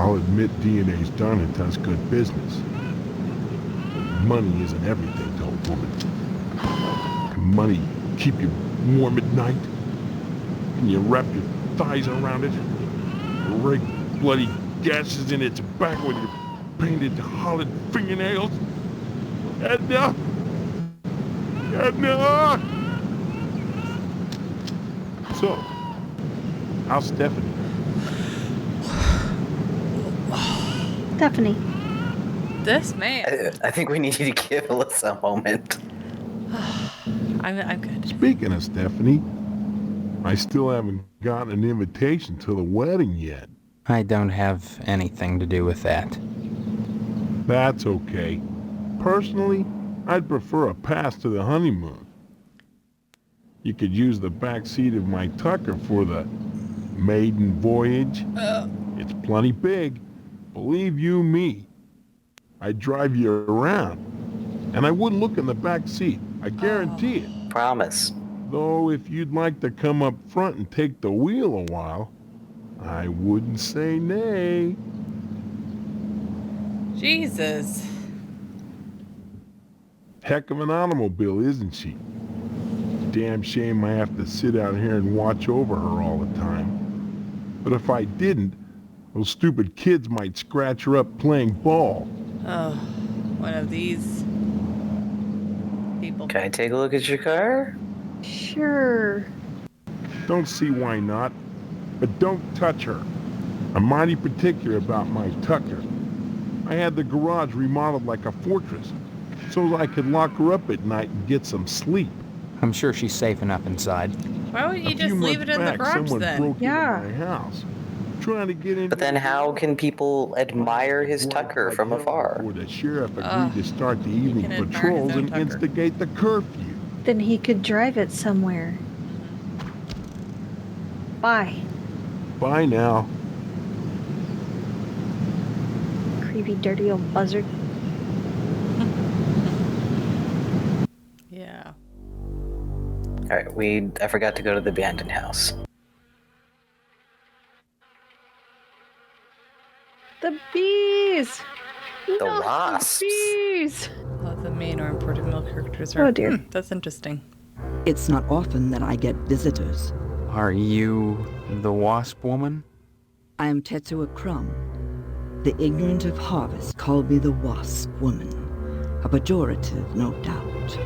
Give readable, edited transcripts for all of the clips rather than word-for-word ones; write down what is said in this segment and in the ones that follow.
I'll admit DNA's done and does good business. But money isn't everything to a woman. Can money keep you warm at night? Can you wrap your thighs around it? Rake bloody gashes in its back with your painted hollowed fingernails? Edna! Edna! So, how's Stephanie? Stephanie. This man. I think we need you to give Alyssa a moment. I'm good. Speaking of Stephanie, I still haven't gotten an invitation to the wedding yet. I don't have anything to do with that. That's okay. Personally, I'd prefer a pass to the honeymoon. You could use the back seat of my Tucker for the maiden voyage. It's plenty big. Believe you me. I'd drive you around. And I wouldn't look in the back seat. I guarantee it. Promise. Though if you'd like to come up front and take the wheel a while, I wouldn't say nay. Jesus. Heck of an automobile, isn't she? Damn shame I have to sit out here and watch over her all the time. But if I didn't, those stupid kids might scratch her up playing ball. Oh, one of these people. Can I take a look at your car? Sure. Don't see why not, but don't touch her. I'm mighty particular about my Tucker. I had the garage remodeled like a fortress, so I could lock her up at night and get some sleep. I'm sure she's safe enough inside. Why wouldn't you A few just leave it months in the back, garage someone then? broke Yeah. into my house, trying to get in. But then how can people admire his Tucker from afar? Before the sheriff agreed to start the evening can admire his patrols own and Tucker. instigate the curfew. Then he could drive it somewhere. Bye, Bye now. creepy, dirty old buzzard. Yeah. Alright, I forgot to go to the abandoned house. The bees! The Not wasps. bees! All the main or important male characters are. Oh, dear. That's interesting. It's not often that I get visitors. Are you the wasp woman? I am Tetsuo Crumb. The ignorant of harvest call me the wasp woman. A pejorative, no doubt.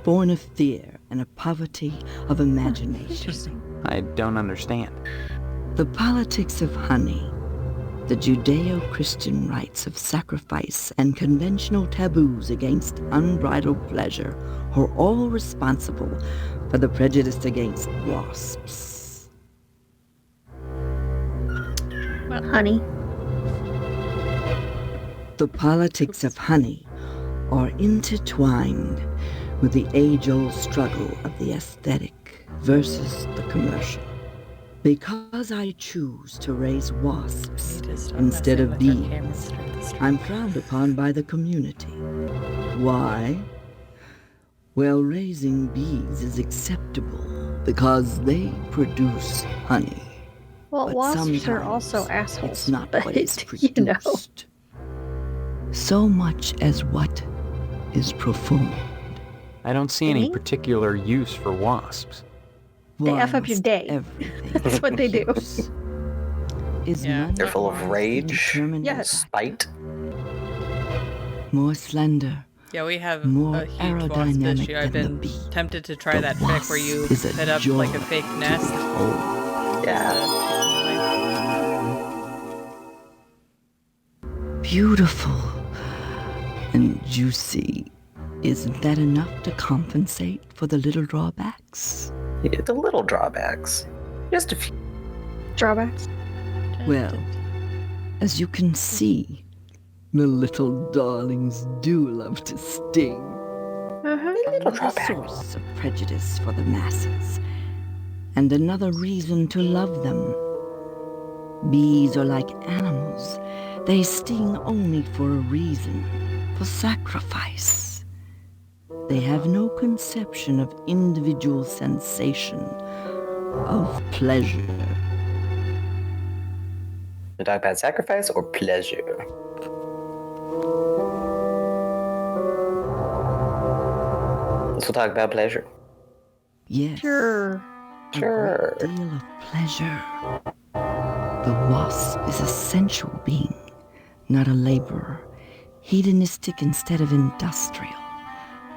Born of fear and a poverty of imagination. Interesting. I don't understand. The politics of honey, the Judeo-Christian rites of sacrifice and conventional taboos against unbridled pleasure are all responsible for the prejudice against wasps. Honey. The politics of honey are intertwined with the age-old struggle of the aesthetic versus the commercial. Because I choose to raise wasps instead of bees, I'm frowned upon by the community. Why? Well, raising bees is acceptable because they produce honey. Well, But wasps are sometimes also assholes. It's not but, what is you know. produced. So much as what is performed. I don't see any Me? particular use for wasps. They F up your Whilst day. everything That's what they do. produce Is Yeah. money They're full of the rage, determinant, Yes. spite. more slender. Yeah, we have More a huge wasp aerodynamic issue. I've than the been bee. tempted to try The that trick where you wasp is a set up like a joy fake nest. Oh, Yeah. beautiful and juicy. Isn't that enough to compensate for the little drawbacks? The little drawbacks. Just a few. Drawbacks. Well, as you can see, the little darlings do love to sting. Little A drawback. source of prejudice for the masses, and another reason to love them. Bees are like animals. They sting only for a reason, for sacrifice. They have no conception of individual sensation, of pleasure. We talk about sacrifice or pleasure? Let's talk about pleasure. Yes. Sure. A Sure. great deal of pleasure. The wasp is a sensual being, not a laborer, hedonistic instead of industrial.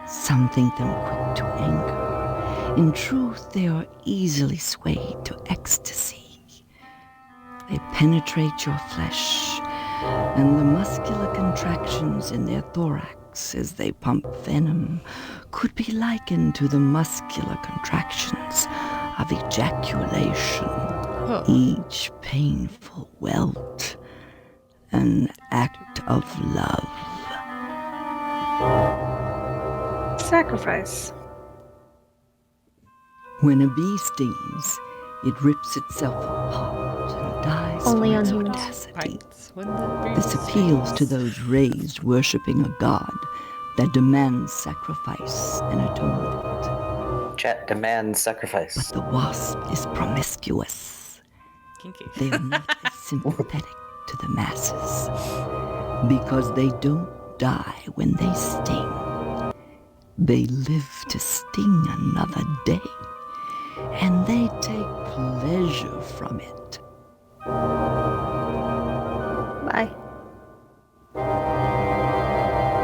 Some think them quick to anger. In truth, they are easily swayed to ecstasy. They penetrate your flesh, and the muscular contractions in their thorax as they pump venom could be likened to the muscular contractions of ejaculation. Oh. Each painful welt, an act of love. Sacrifice. When a bee stings, it rips itself apart and dies Only for on its humans. audacity. Bites when the This breeze appeals to stings. those raised worshipping a god that demands sacrifice and atonement. Chat demands But sacrifice. the wasp is promiscuous. Kinky. They are not as sympathetic to the masses because they don't die when they sting. They live to sting another day, and they take pleasure from it. Bye.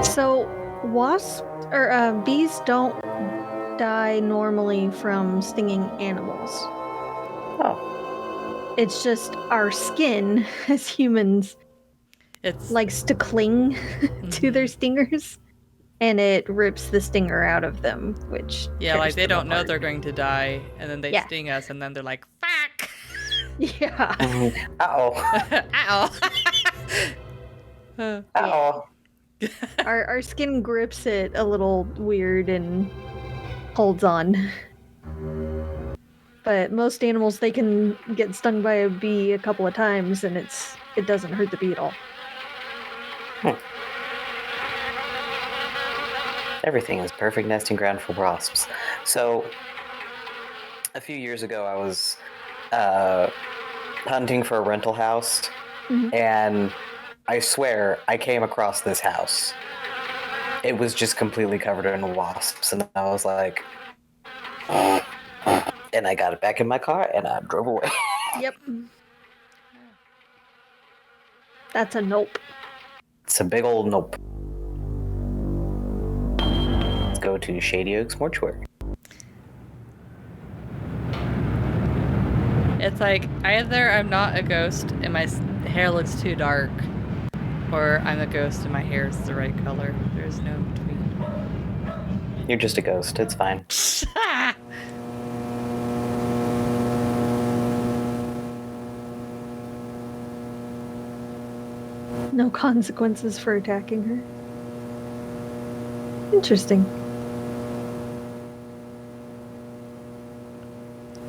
So, wasps or bees don't die normally from stinging animals. Oh, It's just our skin as humans It's likes to cling to their stingers, and it rips the stinger out of them, which yeah, like tears they them don't know apart. they're going to die, and then they Yeah. sting us, and then they're like, "Fuck!" Yeah. uh-oh. Ow. Uh-oh. Our skin grips it a little weird and holds on. But most animals, they can get stung by a bee a couple of times, and it doesn't hurt the bee at all. Everything is perfect nesting ground for wasps. So, a few years ago, I was hunting for a rental house, Mhm. and I swear I came across this house. It was just completely covered in wasps, and I was like, and I got it back in my car, and I drove away. Yep. That's a nope. It's a big old nope. Let's go to Shady Oaks Mortuary. It's like either I'm not a ghost and my hair looks too dark, or I'm a ghost and my hair is the right color. There's no in between. You're just a ghost. It's fine. No consequences for attacking her. Interesting.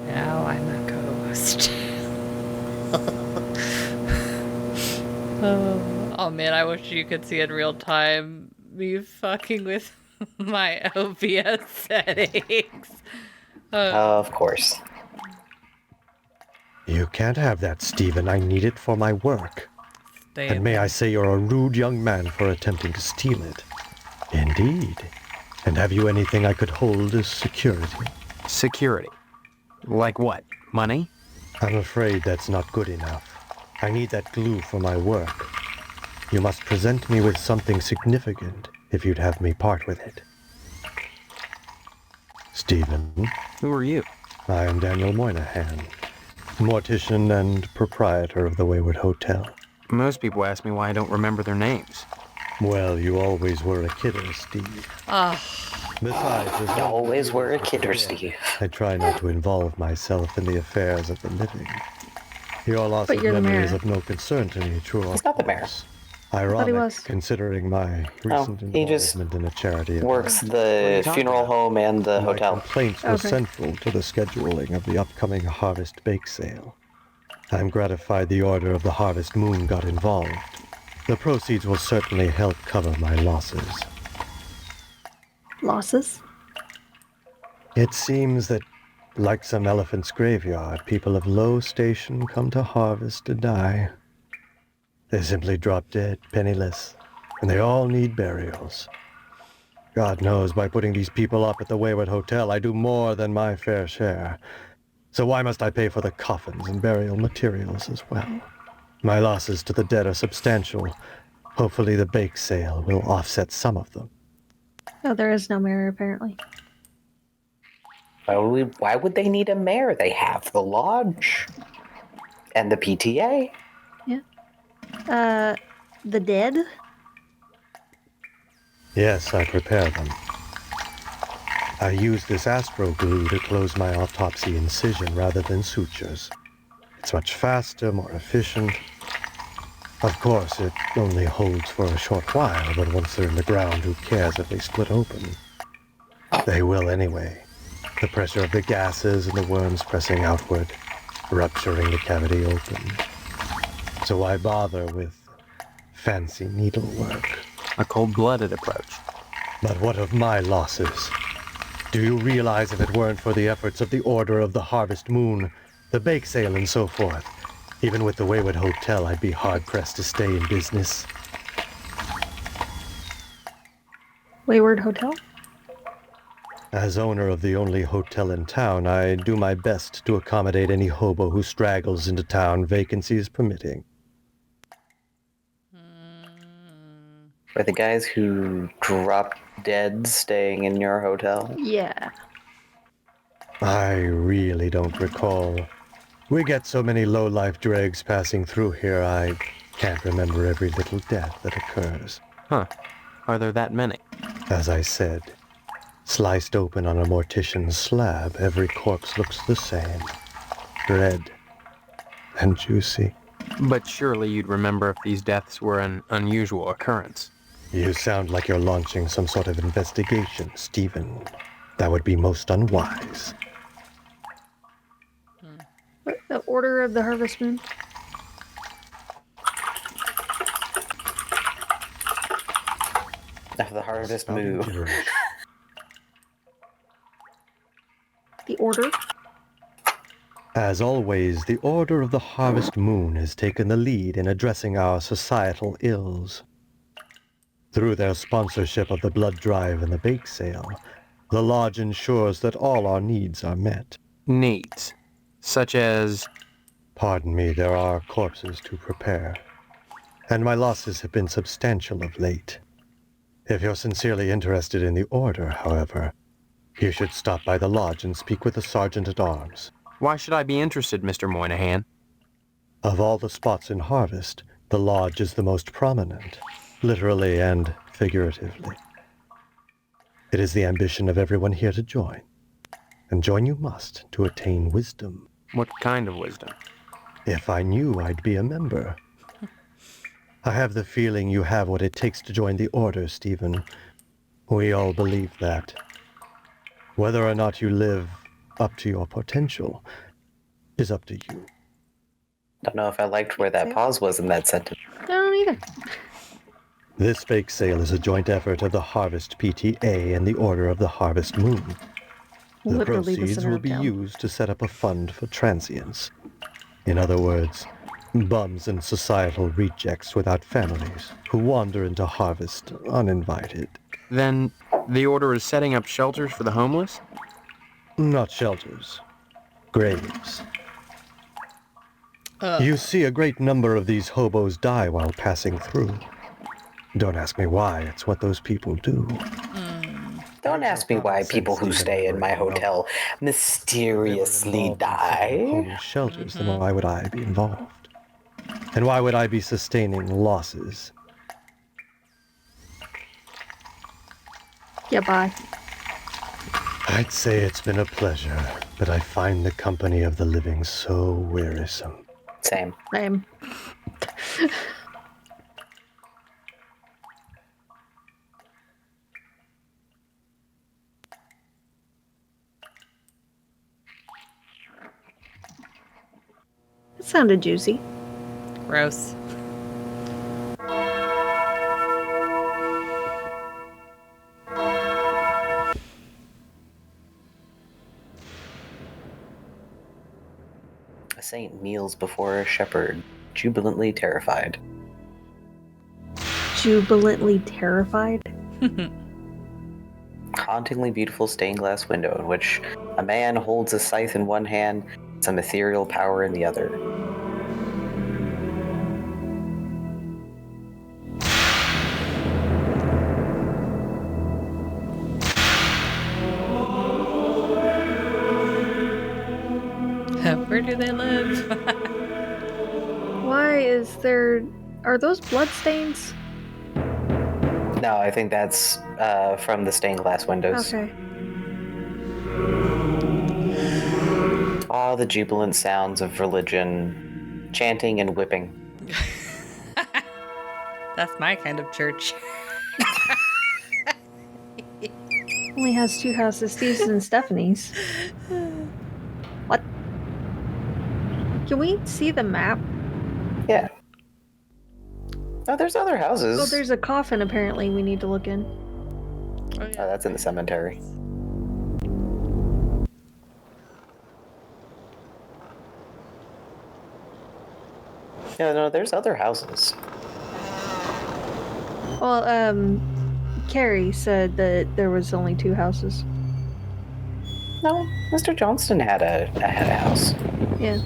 Now I'm a ghost. Oh man, I wish you could see in real time me fucking with my OBS settings. Of course. You can't have that, Stephen. I need it for my work. Stay And in may there. I say you're a rude young man for attempting to steal it. Indeed. And have you anything I could hold as security? Security. Like what? Money? I'm afraid that's not good enough. I need that glue for my work. You must present me with something significant if you'd have me part with it. Stephen, Who are you? I am Daniel Moynihan, mortician and proprietor of the Wayward Hotel. Most people ask me why I don't remember their names. Well, you always were a kidder, Steve. Ah, Besides, there's You no always were a reason kidder, to forget. Steve. I try not to involve myself in the affairs of the living. Your loss But of you're the memory is mayor. of no concern to me, true or He's not the mayor. false. he Ironic, was. considering my recent he just involvement in a charity. Works event. the talking funeral about? home and the My hotel. complaints were Okay. central to the scheduling of the upcoming Harvest Bake Sale. I'm gratified the Order of the Harvest Moon got involved. The proceeds will certainly help cover my losses. Losses? It seems that, like some elephant's graveyard, people of low station come to harvest to die. They simply drop dead, penniless, and they all need burials. God knows, by putting these people up at the Wayward Hotel, I do more than my fair share. So why must I pay for the coffins and burial materials as well? My losses to the dead are substantial. Hopefully the bake sale will offset some of them. Oh, there is no mayor, apparently. Why would they need a mayor? They have the lodge and the PTA. The dead? Yes, I prepare them. I use this astro glue to close my autopsy incision rather than sutures. It's much faster, more efficient. Of course, it only holds for a short while, but once they're in the ground, who cares if they split open? They will anyway. The pressure of the gases and the worms pressing outward, rupturing the cavity open. So why bother with fancy needlework? A cold-blooded approach. But what of my losses? Do you realize if it weren't for the efforts of the Order of the Harvest Moon, the bake sale and so forth, even with the Wayward Hotel, I'd be hard-pressed to stay in business. Wayward Hotel? As owner of the only hotel in town, I do my best to accommodate any hobo who straggles into town, vacancies permitting. Are the guys who dropped dead staying in your hotel? Yeah. I really don't recall. We get so many low-life dregs passing through here, I can't remember every little death that occurs. Huh. Are there that many? As I said, sliced open on a mortician's slab, every corpse looks the same. Red and juicy. But surely you'd remember if these deaths were an unusual occurrence. You sound like you're launching some sort of investigation, Stephen. That would be most unwise. What, the Order of the Harvest Moon? Of the Harvest Spouting Moon. gibberish. The Order? As always, the Order of the Harvest Moon has taken the lead in addressing our societal ills. Through their sponsorship of the blood drive and the bake sale, the lodge ensures that all our needs are met. Needs. Such as... Pardon me, there are corpses to prepare. And my losses have been substantial of late. If you're sincerely interested in the Order, however, you should stop by the lodge and speak with the Sergeant-at-Arms. Why should I be interested, Mr. Moynihan? Of all the spots in Harvest, the lodge is the most prominent, literally and figuratively. It is the ambition of everyone here to join. And join you must to attain wisdom. What kind of wisdom? If I knew, I'd be a member. I have the feeling you have what it takes to join the Order, Stephen. We all believe that. Whether or not you live up to your potential is up to you. Don't know if I liked where that pause was in that sentence. I don't either. This bake sale is a joint effort of the Harvest PTA and the Order of the Harvest Moon. The Literally the proceeds center will of be town. used to set up a fund for transients. In other words, bums and societal rejects without families who wander into Harvest uninvited. Then, the Order is setting up shelters for the homeless? Not shelters. Graves. You see a great number of these hobos die while passing through. Don't ask me why, it's what those people do. Don't ask me why people who stay in my hotel mysteriously die. Homeless shelters, then why would I be involved? And why would I be sustaining losses? Yeah, bye. I'd say it's been a pleasure, but I find the company of the living so wearisome. Same. Same. That sounded juicy. Gross. A saint kneels before a shepherd, jubilantly terrified. jubilantly terrified. Hauntingly beautiful stained glass window in which a man holds a scythe in one hand, some ethereal power in the other. Where do they live? Why is there... Are those bloodstains? No, I think that's from the stained glass windows. Okay. All the jubilant sounds of religion, chanting and whipping. That's my kind of church. Only has 2 houses, Steve's and Stephanie's. What? Can we see the map? Yeah. Oh, there's other houses. Oh, there's a coffin apparently we need to look in. Oh, yeah. Oh, that's in the cemetery. Yeah, no, there's other houses. Well, Carrie said that there was only 2 houses. No, Mr. Johnston had a house. Yeah.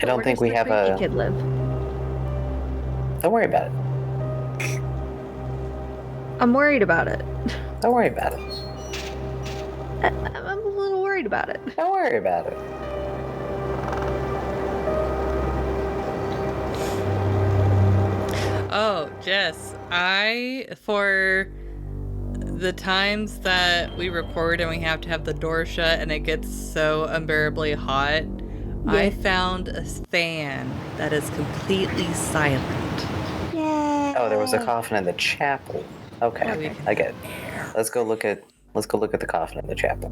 I don't think we have a... Kid live? Don't worry about it. I'm worried about it. Don't worry about it. I'm a little worried about it. Don't worry about it. Oh, Jess, for the times that we record and we have to have the door shut and it gets so unbearably hot, I found a fan that is completely silent. Yay! Oh, there was a coffin in the chapel. Okay, Okay. I get it. Let's go look at the coffin in the chapel.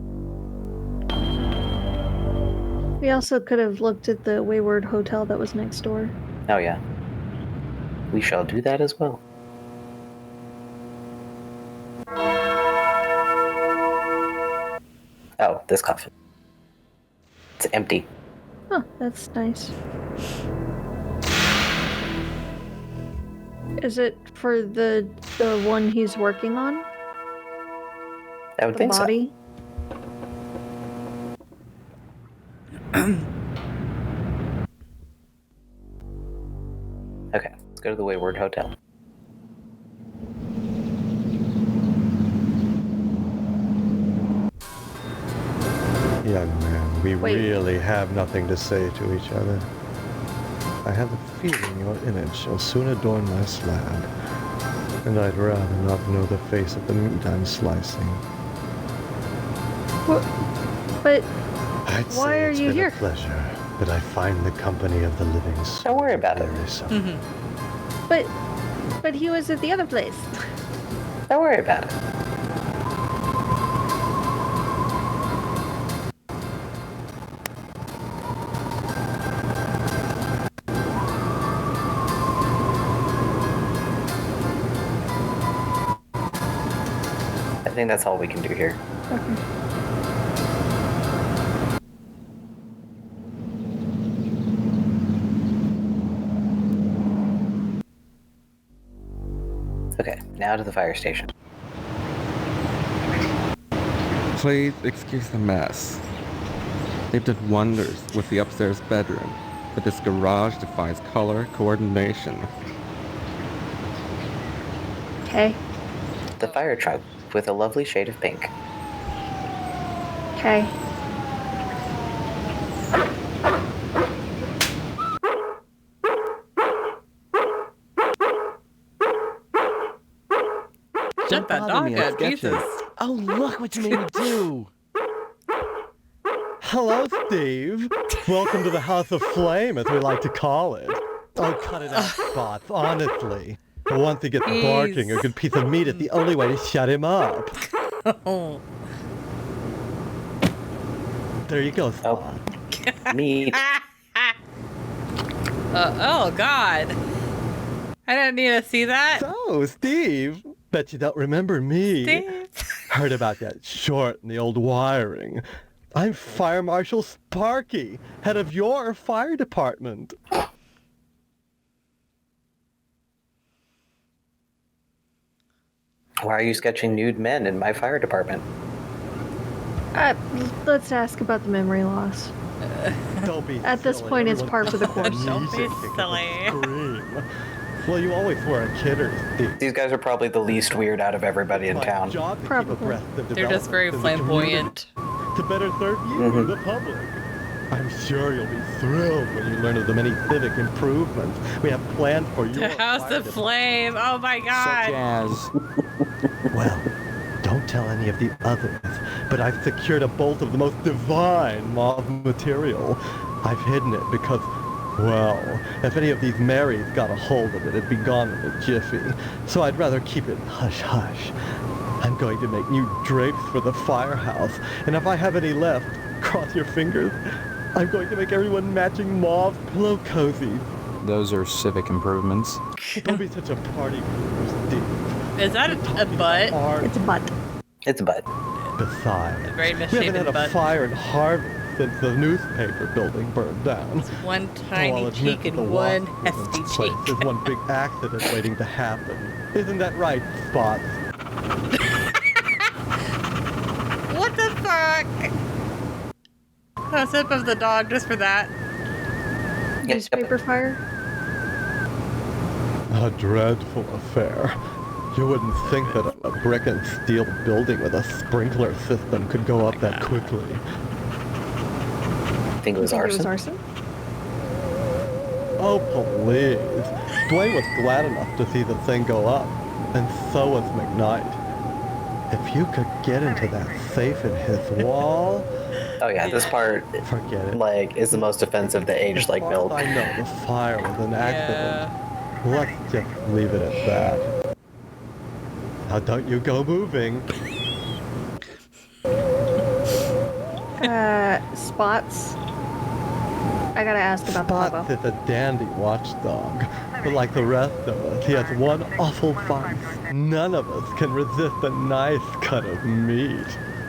We also could have looked at the Wayward Hotel that was next door. Oh yeah. We shall do that as well. Oh, this coffin. It's empty. Oh, that's nice. Is it for the one he's working on? I would The think body? so. Okay, let's go to the Wayward Hotel. Young man, we Wait. really have nothing to say to each other. I have a feeling your image shall soon adorn my slab, and I'd rather not know the face of the meat I'm slicing. But I'd Why say are it's you been here? a pleasure that I find the company of the living so Don't worry about it. wearisome. but he was at the other place. Don't worry about it. I think that's all we can do here. Okay, now to the fire station. Please excuse the mess. They've done wonders with the upstairs bedroom, but this garage defies color coordination. Okay. The fire truck with a lovely shade of pink. Okay. Shut that bother dog me, I'm up, sketching. Jesus. Oh, look what you made me do. Hello, Steve. Welcome to the House of Flame, as we like to call it. Oh, cut it out, Spots, honestly. Once he gets barking, a good piece of meat is the only way to shut him up. Oh. There you go, Spot. Meat. Oh, God. I didn't need to see that. So, Steve, bet you don't remember me. Steve. Heard about that short in the old wiring. I'm Fire Marshal Sparky, head of your fire department. Why are you sketching nude men in my fire department? Let's ask about the memory loss. Don't be At this silly. point, it's Everyone par for the course. Don't be kicking up a silly. scream. Well, you always were a kidder, Steve. These guys are probably the least weird out of everybody in My town. job to keep Probably. abreast of They're just very developments in the flamboyant. community, to better serve you, the public. I'm sure you'll be thrilled when you learn of the many civic improvements we have planned for your The House fire of Flame. Oh my God. Such as... Well, don't tell any of the others, but I've secured a bolt of the most divine mauve material. I've hidden it because, well, if any of these Marys got a hold of it, it'd be gone in a jiffy. So I'd rather keep it hush-hush. I'm going to make new drapes for the firehouse, and if I have any left, cross your fingers, I'm going to make everyone matching mauve pillow cozies. Those are civic improvements. Don't be such a party pooper, Steve. Is that a butt? Art. It's a butt. It's a butt. Besides, A very we haven't misshapen had a butt. fire in Harvard since the newspaper building burned down. One Though tiny I'll admit cheek that the and one walk hefty in this place cheek. is one big accident waiting to happen. Isn't that right, Spots? What the fuck? A sip of the dog just for that. Newspaper fire. A dreadful affair. You wouldn't think that a brick and steel building with a sprinkler system could go up that quickly. I think it was Think arson. It was arson. Oh, please. Dwayne was glad enough to see the thing go up, and so was McKnight. If you could get into that safe in his wall, Oh yeah, this part forget it. like is the most offensive to age like As far as milk. I know, the fire was an accident. Yeah. Let's just leave it at that. Now don't you go moving. Spots. I gotta ask about the Spots hobo. is a dandy watchdog, but like the rest of us, he has one awful vice. None of us can resist a nice cut of meat.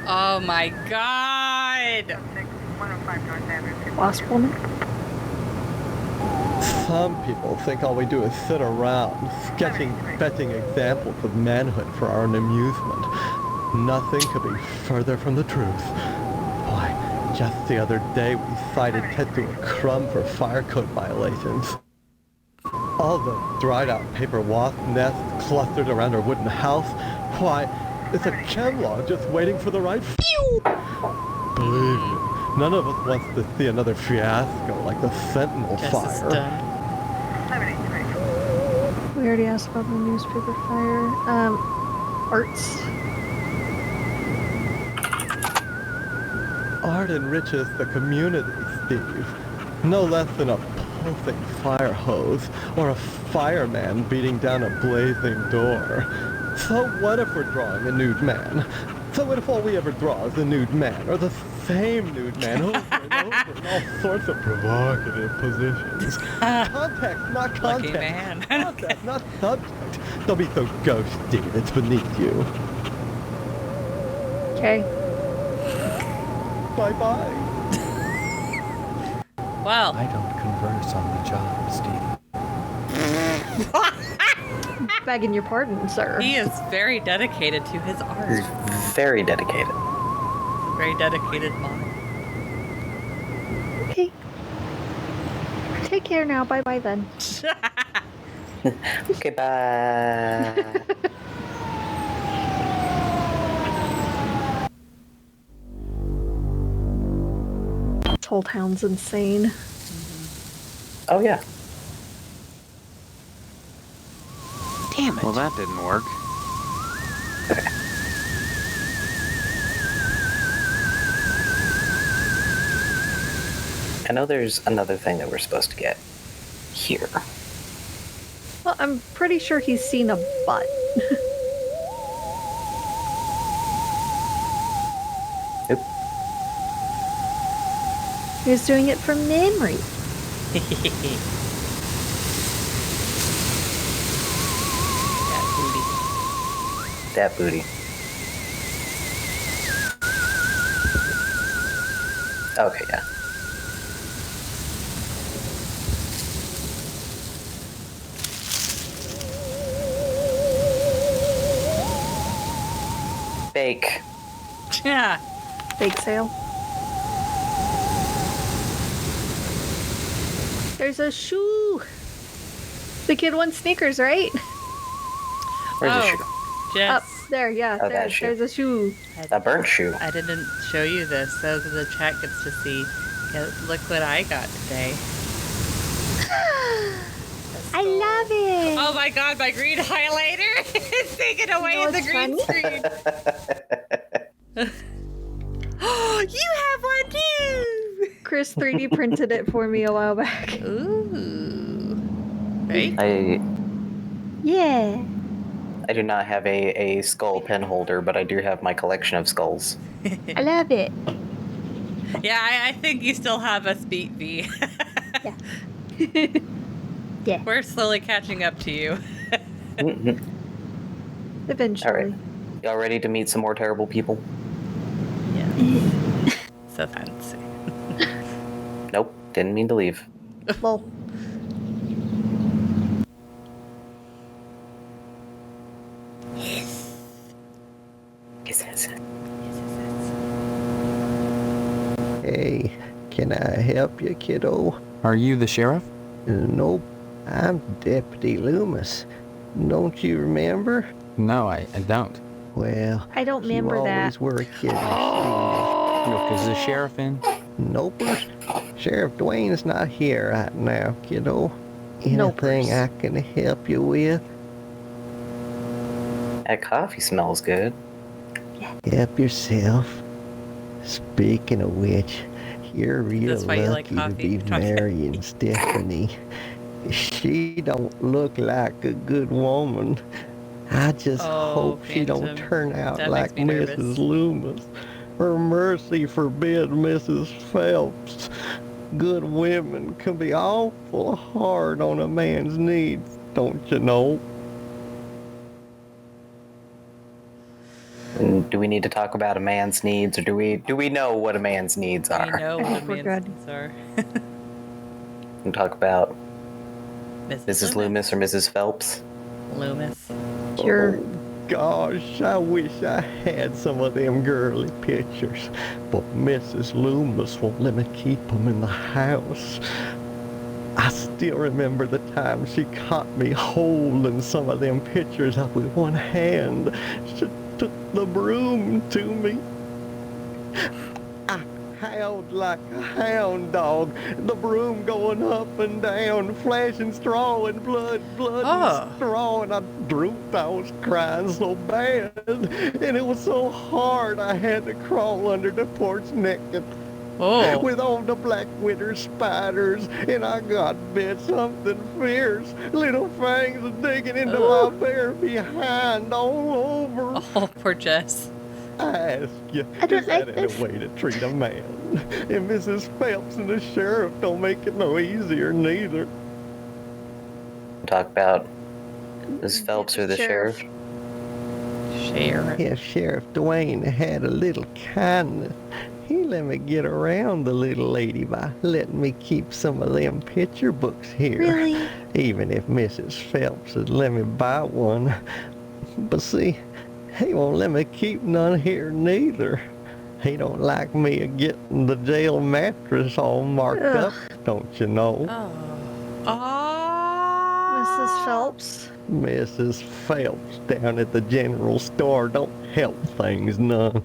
Oh my God. Wasp woman. Some people think all we do is sit around, fetching examples of manhood for our own amusement. Nothing could be further from the truth. Why, just the other day we cited Ted to a crumb for fire code violations. All the dried out paper wasp nests clustered around our wooden house. Why, it's a chemlog just waiting for the right Believe me, none of us wants to see another fiasco like the Sentinel Guess fire. it's done. We already asked about the newspaper fire. Arts. Art enriches the community, Steve. No less than a pulsing fire hose or a fireman beating down a blazing door. So what if we're drawing a nude man? So what if all we ever draw is a nude man, or the same nude man over and over in all sorts of provocative positions? Context, not Lucky context. man. Context, not subject. Don't be so ghosty. It's beneath you. Okay. Bye-bye. Well, I don't converse on the job, Steve. Begging your pardon, sir. he is very dedicated to his He's art. very dedicated. Very dedicated mom. Okay. Take care now. Bye bye then. Okay, bye. This whole town's insane. Oh yeah. Damn it. Well, that didn't work. I know there's another thing that we're supposed to get. here. Well, I'm pretty sure he's seen a butt. Nope. He was doing it from memory. That booty. Okay, yeah. Bake. Yeah. Bake sale. There's a shoe. The kid wants sneakers, right? Where's the shoe? Jess, Up there, yeah. Oh, there, that shoe. there's a shoe. A burnt shoe. I didn't show you this, so the chat gets to see. Yeah, look what I got today. I love it. Oh my god, my green highlighter is taken away know in the what's green screen. Oh, you have one too! Chris 3D printed it for me a while back. Ooh. Right? Yeah. I do not have a skull pen holder, but I do have my collection of skulls. I love it. Yeah, I think you still have us beat, V. Yeah. Yeah. We're slowly catching up to you. Eventually. All right. Y'all ready to meet some more terrible people? Yeah. So fancy. Nope. Didn't mean to leave. Well. Yes. Hey, can I help you, kiddo? Are you the sheriff? Nope, I'm Deputy Loomis. Don't you remember? No, I don't. Well, I don't remember you that. always were a kid. Look, is the sheriff in? Nope. Sheriff Dwayne's not here right now, kiddo. Anything Nopers. I can help you with? That coffee smells good. Help yourself. Speaking of which, you're real That's why you like lucky to coffee. be marrying Stephanie. She don't look like a good woman. I just Oh, hope she don't Phantom. turn out That like makes me nervous. Mrs. Loomis. For mercy forbid Mrs. Phelps. Good women can be awful hard on a man's needs, don't you know? And do we need to talk about a man's needs, or do we know what a man's needs We are? know I what think a we're man's good. needs are. We talk about Mrs. Mrs. Loomis or Mrs. Phelps. Loomis. Sure. Oh, gosh, I wish I had some of them girly pictures, but Mrs. Loomis won't let me keep them in the house. I still remember the time she caught me holding some of them pictures up with one hand. She took the broom to me. I howled like a hound dog, the broom going up and down, flashing straw and blood Oh. and straw, and I drooped. I was crying so bad, and it was so hard I had to crawl under the porch naked Oh. with all the black winter spiders, and I got bit something fierce, little fangs digging into my bare behind all over. Oh, poor Jess. I ask you, I don't is that like any this. way to treat a man? And Mrs. Phelps and the sheriff don't make it no easier neither. Talk about Mrs. Phelps or the sheriff. Sheriff. If Sheriff Dwayne had a little kindness, he let me get around the little lady by letting me keep some of them picture books here. Really? Even if Mrs. Phelps would let me buy one. But see, he won't let me keep none here neither. He don't like me a getting the jail mattress all marked Ugh. up, don't you know? Mrs. Phelps. Mrs. Phelps down at the general store don't help things none.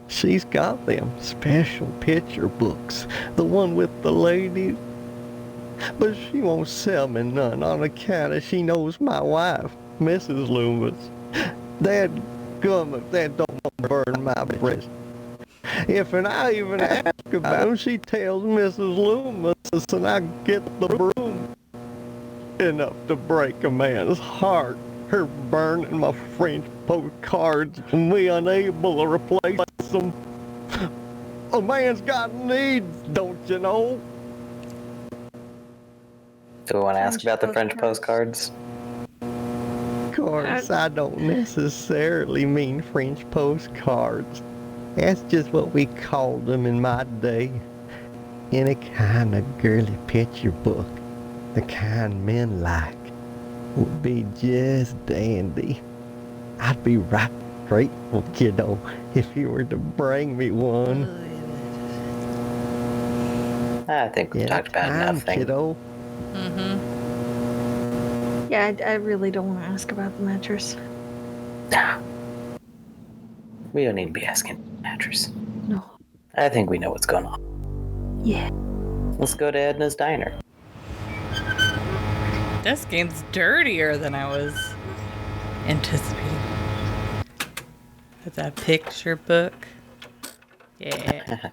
She's got them special picture books, the one with the ladies. But she won't sell me none on account of she knows my wife, Mrs. Loomis. That gum if that don't burn my breast. If and I even ask about him, she tells Mrs. Loomis and I get the broom. enough to break a man's heart. Her burning my French postcards and me unable to replace them. A man's got needs, don't you know? Do we want to ask French about the French postcards. postcards? Of course, I don't necessarily mean French postcards. That's just what we called them in my day. Any kind of girly picture book, the kind men like, would be just dandy. I'd be right grateful, kiddo, if you were to bring me one. I think we've talked about enough things. Kiddo. Yeah, I really don't want to ask about the mattress. Nah. We don't need to be asking mattress. No. I think we know what's going on. Yeah. Let's go to Edna's Diner. This game's dirtier than I was anticipating. With that picture book. Yeah.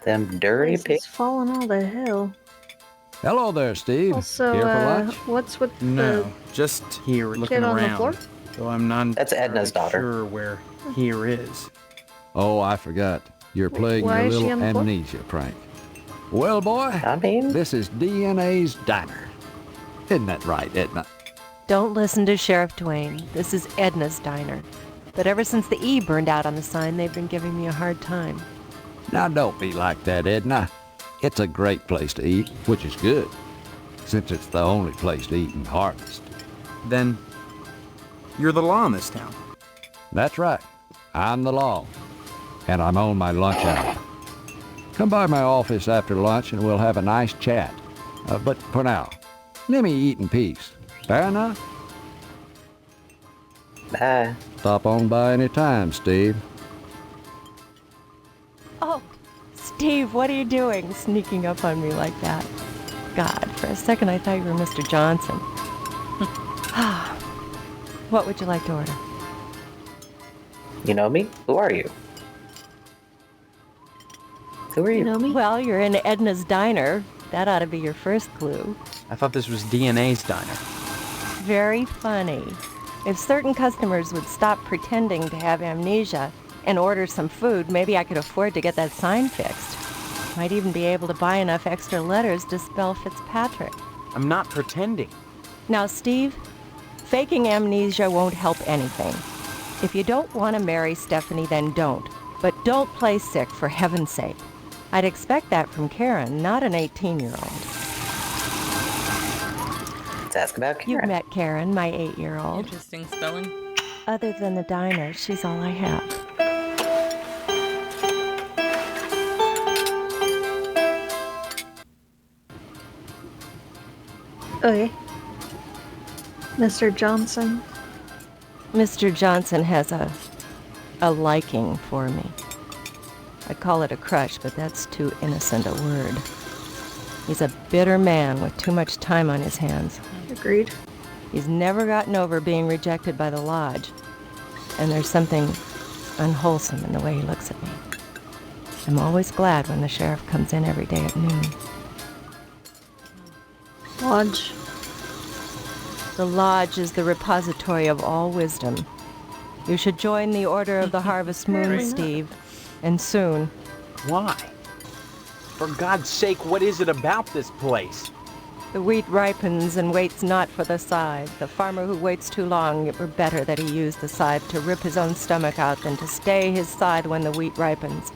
Them dirty Place is pigs. falling all the hell. Hello there, Steve. Also, Here for lunch? what's with No, just here the looking kid on around. the floor? Though I'm not That's Edna's daughter. sure where here is. Oh, I forgot. You're playing Why your is she little on the floor? amnesia prank. Well, boy, I mean, this is DNA's Diner. Isn't that right, Edna? Don't listen to Sheriff Dwayne. This is Edna's Diner. But ever since the E burned out on the sign, they've been giving me a hard time. Now, don't be like that, Edna. It's a great place to eat, which is good, since it's the only place to eat in Harvest. Then you're the law in this town. That's right. I'm the law, and I'm on my lunch hour. Come by my office after lunch and we'll have a nice chat. But for now, let me eat in peace. Fair enough? bye. Stop on by any time, Steve. Oh, Steve, what are you doing sneaking up on me like that? God, for a second I thought you were Mr. Johnson. What would you like to order? You know me? Who are you? Who are you? You know me? Well, you're in Edna's Diner. That ought to be your first clue. I thought this was DNA's diner. Very funny. If certain customers would stop pretending to have amnesia and order some food, maybe I could afford to get that sign fixed. Might even be able to buy enough extra letters to spell Fitzpatrick. I'm not pretending. Now, Steve, faking amnesia won't help anything. If you don't want to marry Stephanie, then don't. But don't play sick, for heaven's sake. I'd expect that from Karen, not an 18-year-old. Let's ask about Karen. You've met Karen, my 8-year-old. Interesting spelling. Other than the diner, she's all I have. Okay. Mr. Johnson. Mr. Johnson has a liking for me. I'd call it a crush, but that's too innocent a word. He's a bitter man with too much time on his hands. Agreed. He's never gotten over being rejected by the lodge. And there's something unwholesome in the way he looks at me. I'm always glad when the sheriff comes in every day at noon. Lodge. The lodge is the repository of all wisdom. You should join the Order of the Harvest Moon, Steve. And soon. Why? For God's sake, what is it about this place? The wheat ripens and waits not for the scythe. The farmer who waits too long, it were better that he use the scythe to rip his own stomach out than to stay his scythe when the wheat ripens.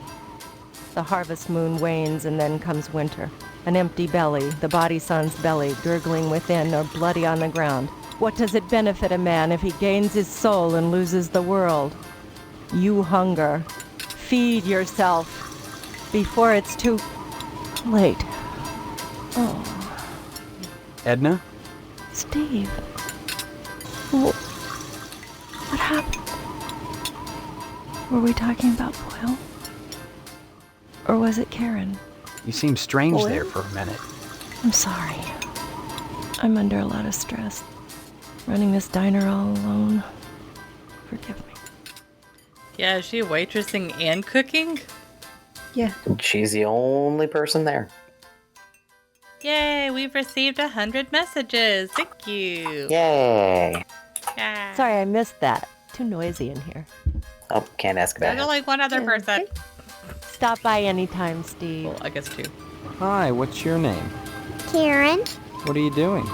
The harvest moon wanes and then comes winter. An empty belly, the body sun's belly, gurgling within or bloody on the ground. What does it benefit a man if he gains his soul and loses the world? You hunger. Feed yourself before it's too late. Oh. Edna? Steve. What happened? Were we talking about Boyle? Or was it Karen? You seemed strange Boyle? there for a minute. I'm sorry. I'm under a lot of stress. Running this diner all alone. Forgive me. Yeah, is she waitressing and cooking? Yeah. She's the only person there. Yay, we've received 100 messages. Thank you. Yay. Yeah. Sorry, I missed that. Too noisy in here. Oh, can't ask about There's it. only one other person. Stop by anytime, Steve. Well, I guess two. Hi, what's your name? Karen, What are you doing?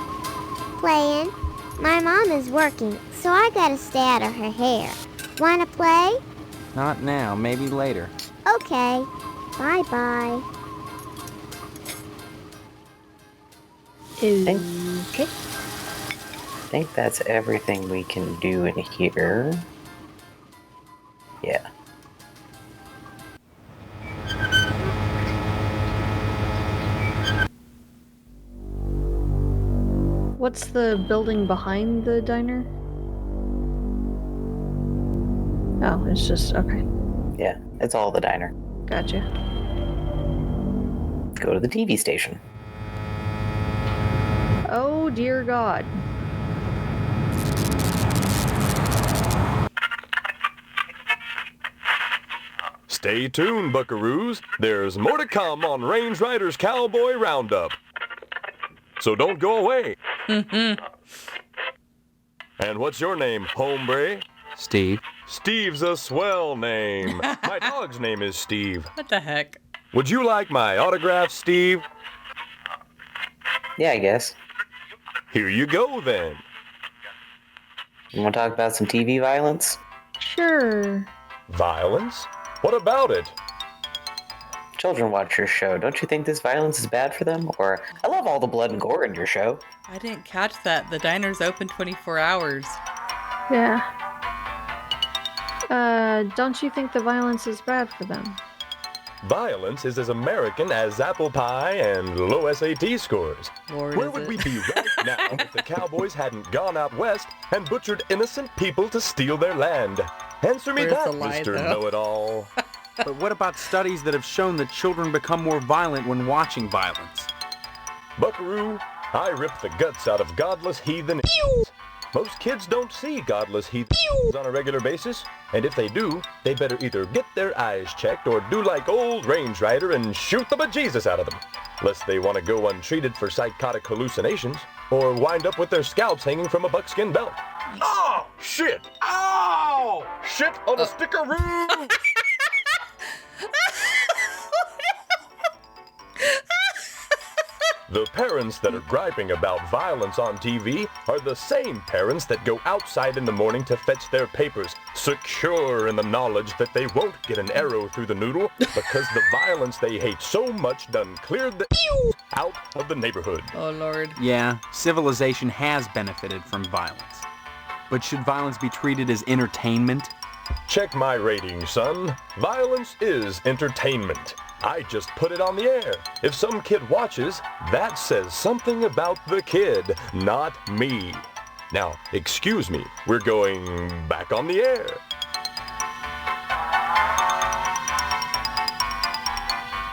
playing. My mom is working, so I gotta stay out of her hair. Wanna play? Not now, maybe later. Okay. Bye-bye. Okay. I think that's everything we can do in here. Yeah. What's the building behind the diner? Oh, it's just, okay. Yeah, it's all the diner. Gotcha. Go to the TV station. Oh, dear God. Stay tuned, buckaroos. There's more to come on Range Riders Cowboy Roundup. So don't go away. And what's your name, hombre? Steve. Steve's a swell name. My dog's name is Steve. What the heck? Would you like my autograph, Steve? Yeah, I guess. Here you go, then. You want to talk about some TV violence? Sure. Violence? What about it? Children watch your show. Don't you think this violence is bad for them? Or, I love all the blood and gore in your show. I didn't catch that. The diner's open 24 hours. Yeah. Don't you think the violence is bad for them? Violence is as American as apple pie and low SAT scores. Lord, Where is would it? we be right now if the cowboys hadn't gone out west and butchered innocent people to steal their land? Answer me Where's that, the lie, Mr. though? Know-it-all. But what about studies that have shown that children become more violent when watching violence? Buckaroo, I rip the guts out of godless heathen. Most kids don't see godless heathens on a regular basis, and if they do, they better either get their eyes checked or do like old Range Rider and shoot the bejesus out of them, lest they want to go untreated for psychotic hallucinations or wind up with their scalps hanging from a buckskin belt. Oh, shit! Ow! Shit on a stickeroo! The parents that are griping about violence on TV are the same parents that go outside in the morning to fetch their papers, secure in the knowledge that they won't get an arrow through the noodle because the violence they hate so much done cleared the out of the neighborhood. Oh, Lord. Yeah, civilization has benefited from violence. But should violence be treated as entertainment? Check my rating, son. Violence is entertainment. I just put it on the air. If some kid watches, that says something about the kid, not me. Now, excuse me, we're going back on the air.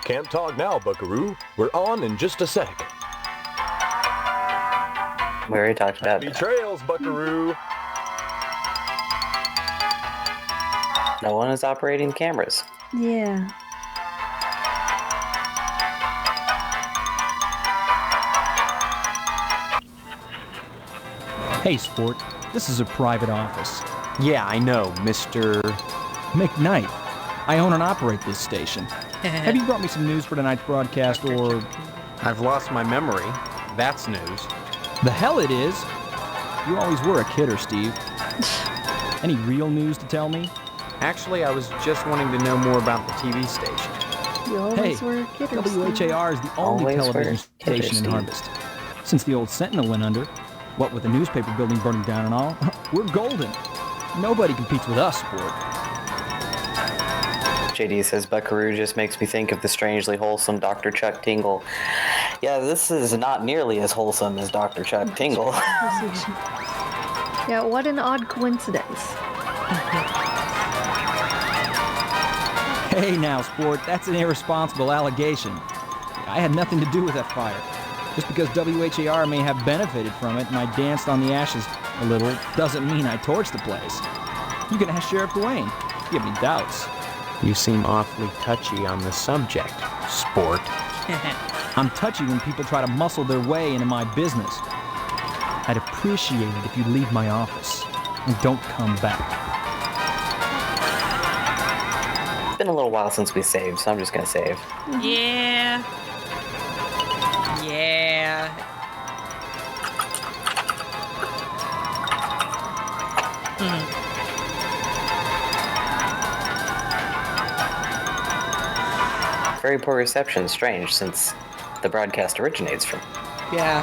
Can't talk now, buckaroo. We're on in just a sec. We already talked about Happy trails, buckaroo. No one is operating cameras. Yeah. Hey, Sport. This is a private office. Yeah, I know, Mr. McKnight. I own and operate this station. Have you brought me some news for tonight's broadcast, or... I've lost my memory. That's news. The hell it is! You always were a kidder, Steve. Any real news to tell me? Actually, I was just wanting to know more about the TV station. You always Hey, were a kidder, WHAR is the only Always television were kidder, station in Steve. Harvest. Since the old Sentinel went under, what with the newspaper building burning down and all, we're golden. Nobody competes with us, Sport. JD says Buckaroo just makes me think of the strangely wholesome Dr. Chuck Tingle. Yeah, this is not nearly as wholesome as Dr. Chuck Tingle. Yeah, what an odd coincidence. Hey now, Sport, that's an irresponsible allegation. I had nothing to do with that fire. Just because WHAR may have benefited from it and I danced on the ashes a little, doesn't mean I torched the place. You can ask Sheriff Dwayne if you have any doubts. You seem awfully touchy on the subject, Sport. I'm touchy when people try to muscle their way into my business. I'd appreciate it if you'd leave my office and don't come back. It's been a little while since we saved, so I'm just gonna save. Yeah. Yeah. Very poor reception, strange, since the broadcast originates from. Yeah.